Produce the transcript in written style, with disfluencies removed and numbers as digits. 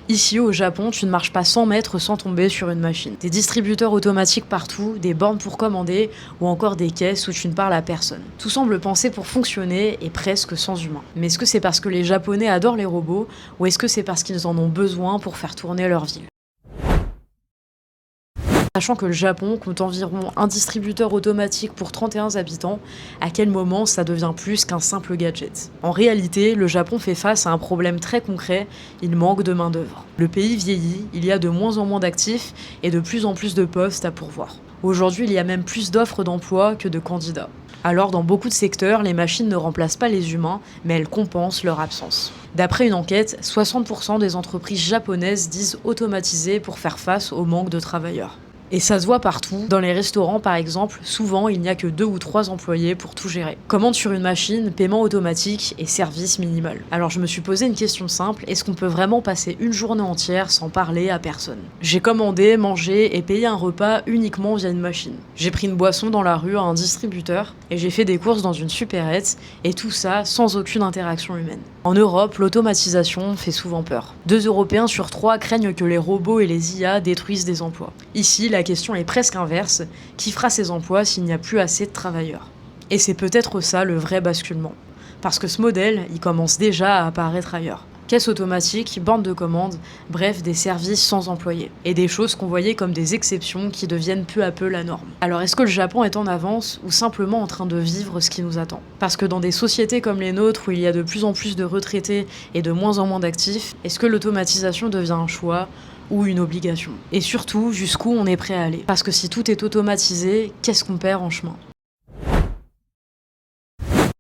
Ici, au Japon, tu ne marches pas 100 mètres sans tomber sur une machine. Des distributeurs automatiques partout, des bornes pour commander ou encore des caisses où tu ne parles à personne. Tout semble pensé pour fonctionner et presque sans humain. Mais est-ce que c'est parce que les Japonais adorent les robots ou est-ce que c'est parce qu'ils en ont besoin pour faire tourner leur ville? Sachant que le Japon compte environ un distributeur automatique pour 31 habitants, à quel moment ça devient plus qu'un simple gadget? En réalité, le Japon fait face à un problème très concret, il manque de main-d'œuvre. Le pays vieillit, il y a de moins en moins d'actifs et de plus en plus de postes à pourvoir. Aujourd'hui, il y a même plus d'offres d'emploi que de candidats. Alors, dans beaucoup de secteurs, les machines ne remplacent pas les humains, mais elles compensent leur absence. D'après une enquête, 60% des entreprises japonaises disent automatiser pour faire face au manque de travailleurs. Et ça se voit partout. Dans les restaurants, par exemple, souvent, il n'y a que 2 ou 3 employés pour tout gérer. Commande sur une machine, paiement automatique et service minimal. Alors je me suis posé une question simple, est-ce qu'on peut vraiment passer une journée entière sans parler à personne? J'ai commandé, mangé et payé un repas uniquement via une machine. J'ai pris une boisson dans la rue à un distributeur et j'ai fait des courses dans une supérette et tout ça sans aucune interaction humaine. En Europe, l'automatisation fait souvent peur. 2 Européens sur 3 craignent que les robots et les IA détruisent des emplois. Ici, la question est presque inverse. Qui fera ces emplois s'il n'y a plus assez de travailleurs? Et c'est peut-être ça le vrai basculement. Parce que ce modèle, il commence déjà à apparaître ailleurs. Caisse automatique, borne de commande, bref, des services sans employés. Et des choses qu'on voyait comme des exceptions qui deviennent peu à peu la norme. Alors est-ce que le Japon est en avance ou simplement en train de vivre ce qui nous attend? Parce que dans des sociétés comme les nôtres où il y a de plus en plus de retraités et de moins en moins d'actifs, est-ce que l'automatisation devient un choix ou une obligation? Et surtout, jusqu'où on est prêt à aller? Parce que si tout est automatisé, qu'est-ce qu'on perd en chemin?